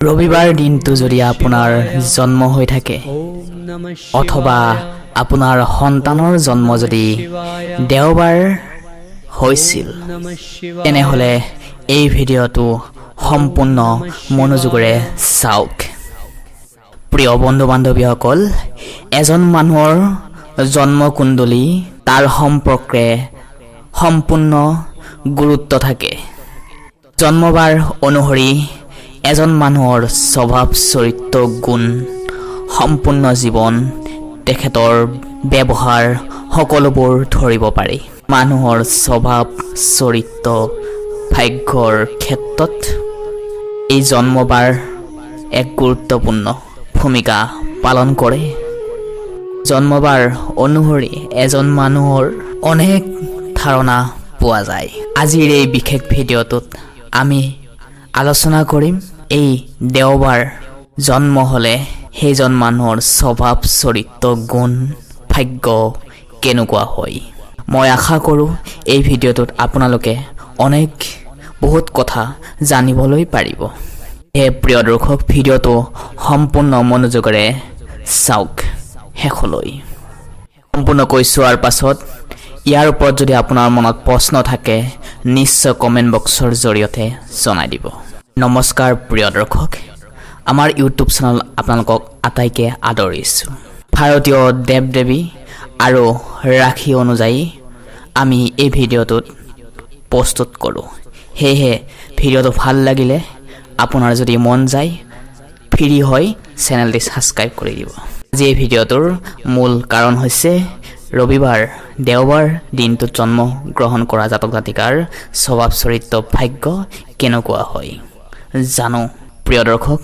ৰবিবাৰ দিনটো যদি আপোনাৰ জন্ম হৈ থাকে অথবা আপোনাৰ সন্তানৰ জন্ম যদি দেওবাৰ হৈছিল তেনেহলে এই ভিডিঅ'টো সম্পূৰ্ণ মনোযোগেৰে চাওক। প্ৰিয় বন্ধু বান্ধৱীসকল, এজন মানুহৰ জন্ম কুণ্ডলী তাৰ সম্পৰ্কে সম্পূৰ্ণ গুৰুত্ব থাকে। জন্মবাৰ অনুসৰি এজন মানুহৰ স্বভাৱ চৰিত্ৰ গুণ সম্পূৰ্ণ জীৱন তেখেতৰ ব্যৱহাৰ সকলোবোৰ ধৰিব পাৰি। মানুহৰ স্বভাৱ চৰিত্ৰ ভাগ্যৰ ক্ষেত্ৰত এই জন্মবাৰ এক গুৰুত্বপূৰ্ণ ভূমিকা পালন কৰে। জন্মবাৰ অনুসৰি এজন মানুহৰ অনেক ধাৰণা পোৱা যায়। আজিৰ এই বিশেষ ভিডিঅ'টোত আমি আলোচনা কৰিম এই দেওবাৰ জন্ম হলে সেইজন মানুহৰ স্বভাৱ চৰিত্ৰ গুণ ভাগ্য কেনেকুৱা হয়। মই আশা কৰোঁ এই ভিডিঅ'টোত আপোনালোকে বহুত কথা জানিবলৈ পাৰিব। প্ৰিয় দৰ্শক, ভিডিঅ'টো সম্পূৰ্ণ মনোযোগেৰে চাওক শেষলৈ। সম্পূৰ্ণকৈ চোৱাৰ পাছত ইয়াৰ ওপৰত যদি আপোনাৰ মনত প্ৰশ্ন থাকে নিশ্চয় কমেণ্ট বক্সৰ জৰিয়তে জনাই দিব। নমস্কাৰ প্ৰিয় দৰ্শক, আমাৰ ইউটিউব চেনেল আপোনালোকক আটাইকে আদৰিছোঁ। ভাৰতীয় দেৱ দেৱী আৰু ৰাশি অনুযায়ী আমি এই ভিডিঅ'টোত প্ৰস্তুত কৰোঁ। সেয়েহে ভিডিঅ'টো ভাল লাগিলে আপোনাৰ যদি মন যায় ফ্ৰী হয় চেনেলটি ছাবস্ক্ৰাইব কৰি দিব। আজি এই ভিডিঅ'টোৰ মূল কাৰণ হৈছে ৰবিবাৰ দেওবাৰ দিনটোত জন্ম গ্ৰহণ কৰা জাতক জাতিকাৰ স্বভাৱ চৰিত্ৰ ভাগ্য কেনেকুৱা হয় জানো। প্ৰিয় দৰ্শক,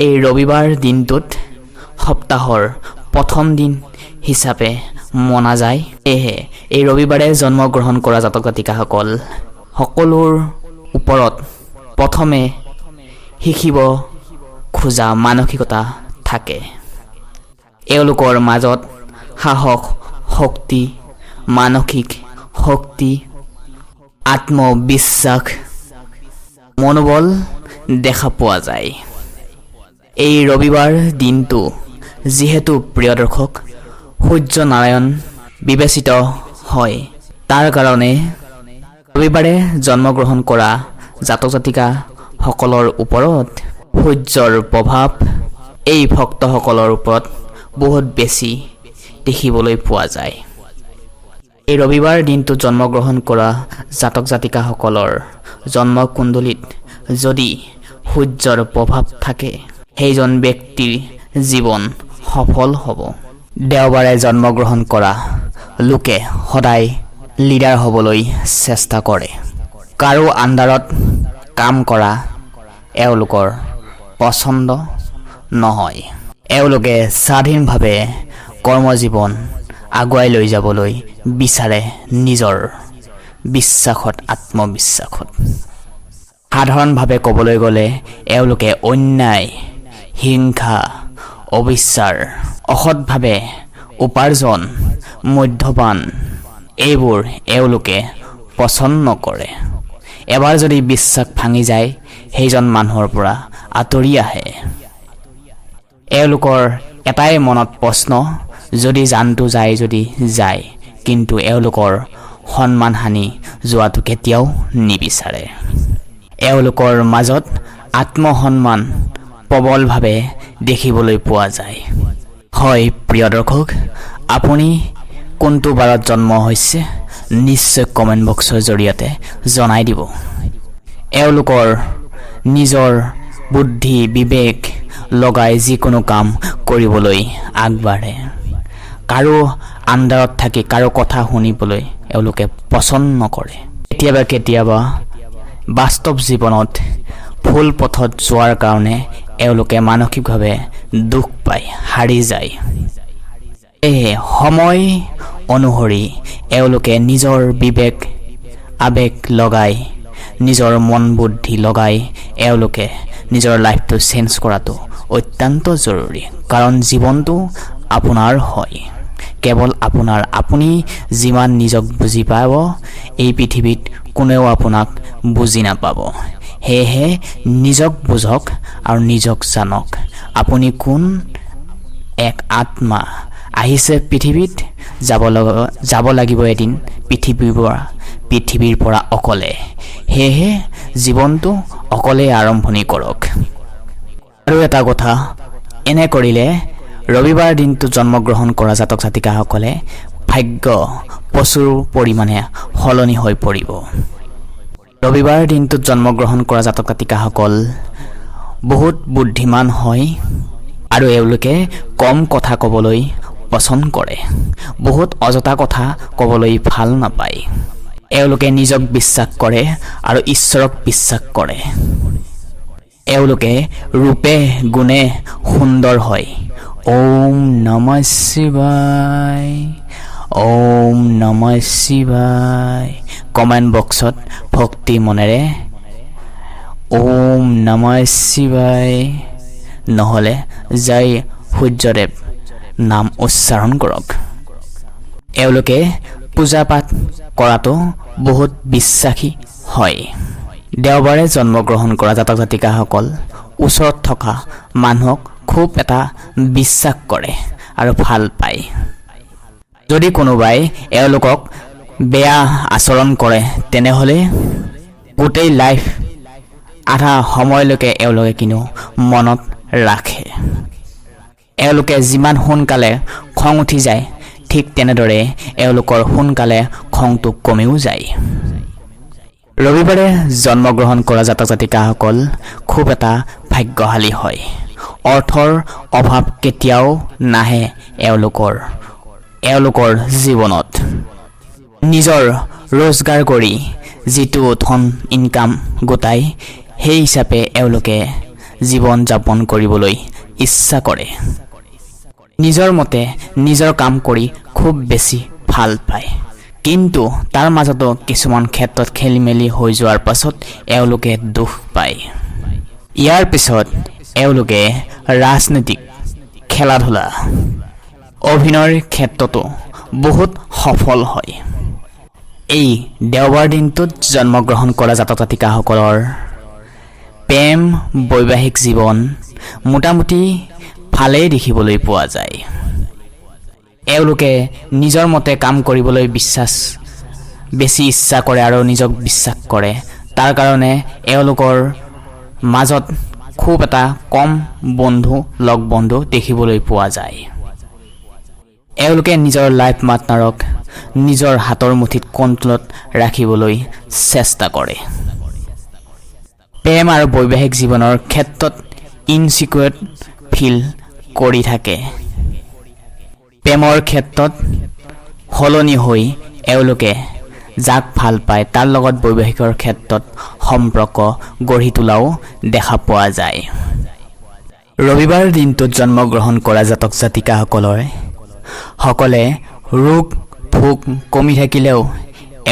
এই ৰবিবাৰ দিনটোত সপ্তাহৰ প্ৰথম দিন হিচাপে মনা যায়। সেয়েহে এই ৰবিবাৰে জন্মগ্ৰহণ কৰা জাতক জাতিকাসকল সকলোৰ ওপৰত প্ৰথমে শিকিব খোজা মানসিকতা থাকে। এওঁলোকৰ মাজত সাহস শক্তি মানসিক শক্তি আত্মবিশ্বাস মনোবল দেখা পোৱা যায়। এই ৰবিবাৰ দিনটো যিহেতু প্ৰিয় দৰ্শক সূৰ্য নাৰায়ণ বিবেচিত হয়, তাৰ কাৰণে ৰবিবাৰে জন্মগ্ৰহণ কৰা জাতক জাতিকা সকলৰ ওপৰত সূৰ্যৰ প্ৰভাৱ এই ভক্তসকলৰ ওপৰত বহুত বেছি দেখিবলৈ পোৱা যায়। এই ৰবিবাৰ দিনটো জন্মগ্ৰহণ কৰা জাতক জাতিকাসকলৰ জন্ম কুণ্ডলীত যদি সূৰ্যৰ প্ৰভাৱ থাকে সেইজন ব্যক্তিৰ জীৱন সফল হ'ব। দেওবাৰে জন্মগ্ৰহণ কৰা লোকে সদায় লিডাৰ হ'বলৈ চেষ্টা কৰে। কাৰো আণ্ডাৰত কাম কৰা এওঁলোকৰ পচন্দ নহয়। এওঁলোকে স্বাধীনভাৱে কৰ্মজীৱন আগুৱাই লৈ যাবলৈ বিচাৰে নিজৰ বিশ্বাসত আত্মবিশ্বাসত। সাধাৰণভাৱে ক'বলৈ গ'লে এওঁলোকে অন্যায় হিংসা অবিচাৰ অসৎভাৱে উপাৰ্জন মদ্যপান এইবোৰ এওঁলোকে পচন্দ নকৰে। এবাৰ যদি বিশ্বাস ভাঙি যায় সেইজন মানুহৰ পৰা আঁতৰি আহে। এওঁলোকৰ এটাই মনত প্ৰশ্ন, যদি জানটো যায় যদি যায়, কিন্তু এওঁলোকৰ সন্মান হানি যোৱাটো কেতিয়াও নিবিচাৰে। এওঁলোকৰ মাজত আত্মসন্মান প্ৰবলভাৱে দেখিবলৈ পোৱা যায়। হয় প্ৰিয় দৰ্শক, আপুনি কোনটো বাৰত জন্ম হৈছে নিশ্চয় কমেণ্ট বক্সৰ জৰিয়তে জনাই দিব। এওঁলোকৰ নিজৰ বুদ্ধি বিবেক লগাই যিকোনো কাম কৰিবলৈ আগবাঢ়ে। কাৰো আণ্ডাৰত থাকি কাৰো কথা শুনিবলৈ এওঁলোকে পচন্দ নকৰে। কেতিয়াবা বাস্তৱ জীৱনত ভুল পথত যোৱাৰ কাৰণে এওঁলোকে মানসিকভাৱে দুখ পায়, হাৰি যায়। সেয়ে সময় অনুসৰি এওঁলোকে নিজৰ বিবেক আবেগ লগাই নিজৰ মন বুদ্ধি লগাই এওঁলোকে নিজৰ লাইফটো চেঞ্জ কৰাটো অত্যন্ত জৰুৰী। কাৰণ জীৱনটো আপোনাৰ হয়, কেৱল আপোনাৰ। আপুনি যিমান নিজক বুজি পাব এই পৃথিৱীত কোনেও আপোনাক বুজি নাপাব। সেয়েহে নিজক বুজক আৰু নিজক জানক আপুনি কোন এক আত্মা আহিছে পৃথিৱীত যাব লাগিব এদিন পৃথিৱীৰ পৰা অকলে সেয়েহে জীৱনটো অকলে আৰম্ভণি কৰক আৰু এটা কথা এনে কৰিলে ৰবিবাৰ দিনটো জন্মগ্ৰহণ কৰা জাতক জাতিকাসকলে ভাগ্য প্ৰচুৰ পৰিমাণে সলনি হৈ পৰিব ৰবিবাৰ দিনটোত জন্মগ্ৰহণ কৰা জাতক জাতিকাসকল বহুত বুদ্ধিমান হয় আৰু এওঁলোকে কম কথা ক'বলৈ পছন্দ কৰে বহুত অযথা কথা ক'বলৈ ভাল নাপায় এওঁলোকে নিজক বিশ্বাস কৰে আৰু ঈশ্বৰক বিশ্বাস কৰে এওঁলোকে ৰূপে গুণে সুন্দৰ হয় ওম নমঃ শিৱায় ওম নমঃ শিৱায় কমেণ্ট বক্সত ভক্তি মনেৰে ওম নমঃ শিৱায় নহ'লে জয় সূৰ্যদেৱ নাম উচ্চাৰণ কৰক এওঁলোকে পূজা পাঠ কৰাটো বহুত বিশ্বাসী হয় দেওবাৰে জন্মগ্ৰহণ কৰা জাতক জাতিকাসকল ওচৰত থকা মানুহক খুব এটা বিশ্বাস কৰে আৰু ভাল পায় যদি কোনোবাই এওঁলোকক বেয়া আচৰণ কৰে তেনেহ'লে গোটেই লাইফ আধা সময়লৈকে এওঁলোকে কিন্তু মনত ৰাখে এওঁলোকে যিমান সোনকালে খং উঠি যায় ঠিক তেনেদৰে এওঁলোকৰ সোনকালে খংটো কমিও যায় ৰবিবাৰে জন্মগ্ৰহণ কৰা জাতক জাতিকাসকল খুব এটা ভাগ্যশালী হয় অৰ্থৰ অভাৱ কেতিয়াও নাহে এওঁলোকৰ জীৱনত নিজৰ ৰোজগাৰ কৰি যিটো ধন ইনকাম গোটাই সেই হিচাপে এওঁলোকে জীৱন যাপন কৰিবলৈ ইচ্ছা কৰে নিজৰ মতে নিজৰ কাম কৰি খুব বেছি ভাল পায় কিন্তু তাৰ মাজতো কিছুমান ক্ষেত্ৰত খেলিমেলি হৈ যোৱাৰ পাছত এওঁলোকে দুখ পায় ইয়াৰ পিছত এওঁলোকে ৰাজনীতিক খেলা-ধূলা অভিনয়ৰ ক্ষেত্ৰতো বহুত সফল হয় এই দেওবাৰ দিনটোত জন্মগ্ৰহণ কৰা জাতক জাতিকাসকলৰ প্ৰেম বৈবাহিক জীৱন মোটামুটি ভালেই দেখিবলৈ পোৱা যায় এওঁলোকে নিজৰ মতে কাম কৰিবলৈ বেছি ইচ্ছা কৰে আৰু নিজক বিশ্বাস কৰে তাৰ কাৰণে এওঁলোকৰ মাজত খুব এটা কম লগ বন্ধু দেখিবলৈ পোৱা যায় এওঁলোকে নিজৰ লাইফ পাৰ্টনাৰক নিজৰ হাতৰ মুঠিত কণ্ট্ৰলত ৰাখিবলৈ চেষ্টা কৰে প্ৰেম আৰু বৈবাহিক জীৱনৰ ক্ষেত্ৰত ইনচিকিউৰ ফিল কৰি থাকে প্ৰেমৰ ক্ষেত্ৰত সলনি হৈ এওঁলোকে যাক ভাল পায় তাৰ লগত বৈবাহিকৰ ক্ষেত্ৰত সম্পৰ্ক গঢ়ি তোলাও দেখা পোৱা যায় ৰবিবাৰ দিনটোত জন্মগ্ৰহণ কৰা জাতক জাতিকাসকলে ৰোগ ভোগ কমি থাকিলেও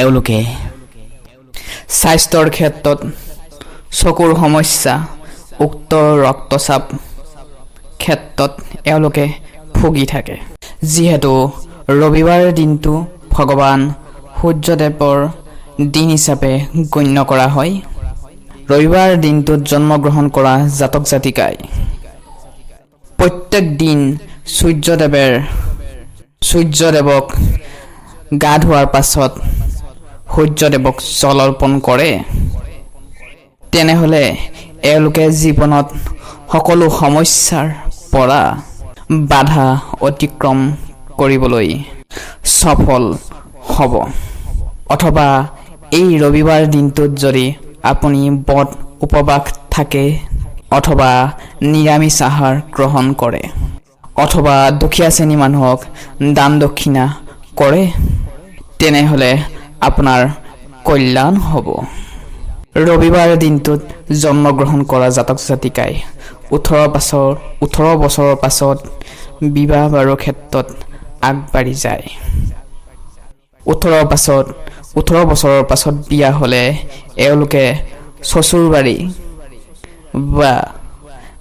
এওঁলোকে স্বাস্থ্যৰ ক্ষেত্ৰত চকুৰ সমস্যা উক্ত ৰক্তচাপ ক্ষেত্ৰত এওঁলোকে ভুগি থাকে যিহেতু ৰবিবাৰ দিনটো ভগৱান সূৰ্যদেৱৰ দিন হিচাপে গণ্য কৰা হয় ৰবিবাৰ দিনটোত জন্মগ্ৰহণ কৰা জাতক জাতিকাই প্ৰত্যেক দিন সূৰ্যদেৱক গা ধোৱাৰ পাছত সূৰ্যদেৱক জল অৰ্পণ কৰে তেনেহ'লে এওঁলোকে জীৱনত সকলো সমস্যাৰ পৰা বাধা অতিক্ৰম কৰিবলৈ সফল হ'ব অথবা এই ৰবিবাৰ দিনটোত যদি আপুনি ব্ৰত উপবাস থাকে অথবা নিৰামিষ আহাৰ গ্ৰহণ কৰে অথবা দুখীয়া শ্ৰেণী মানুহক দান দক্ষিণা কৰে তেনেহ'লে আপোনাৰ কল্যাণ হ'ব ৰবিবাৰ দিনটোত জন্মগ্ৰহণ কৰা জাতক জাতিকাই 18 বছৰৰ পাছত বিবাহ বাৰুৰ ক্ষেত্ৰত আগবাঢ়ি যায় 18 বছৰৰ পাছত বিয়া হ'লে এওঁলোকে শ্বশুৰবাৰী বা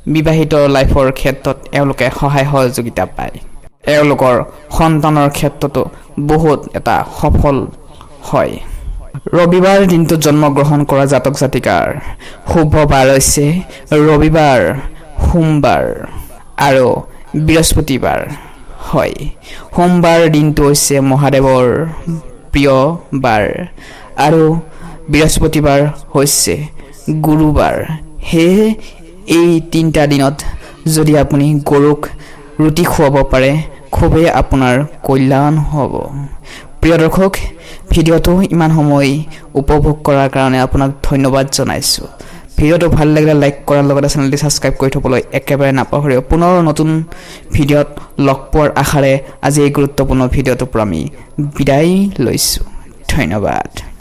বিবাহিত লাইফৰ ক্ষেত্ৰত এওঁলোকে সহায় সহযোগিতা পায় এওঁলোকৰ সন্তানৰ ক্ষেত্ৰতো বহুত এটা সফল হয় ৰবিবাৰ দিনটোত জন্মগ্ৰহণ কৰা জাতক জাতিকাৰ শুভ বাৰ হৈছে ৰবিবাৰ, সোমবাৰ আৰু বৃহস্পতিবাৰ। হয়, সোমবাৰ দিনটো হৈছে মহাদেৱৰ প্ৰিয় বাৰ আৰু বৃহস্পতিবাৰ হৈছে গুৰুবাৰ। সেয়ে এই তিনিটা দিনত যদি আপুনি গৰুক ৰুটি খুৱাব পাৰে খুবেই আপোনাৰ কল্যাণ হ'ব। প্ৰিয় দৰ্শক, ভিডিঅ'টো ইমান সময় উপভোগ কৰাৰ কাৰণে আপোনাক ধন্যবাদ জনাইছোঁ। ভিডিঅ'টো ভাল লাগিলে লাইক কৰাৰ লগতে চেনেলটি ছাবস্ক্ৰাইব কৰি থ'বলৈ একেবাৰে নাপাহৰিব। পুনৰ নতুন ভিডিঅ'ত লগ পোৱাৰ আশাৰে আজি এই গুৰুত্বপূৰ্ণ ভিডিঅ'টোৰ পৰা আমি বিদায় লৈছোঁ। ধন্যবাদ।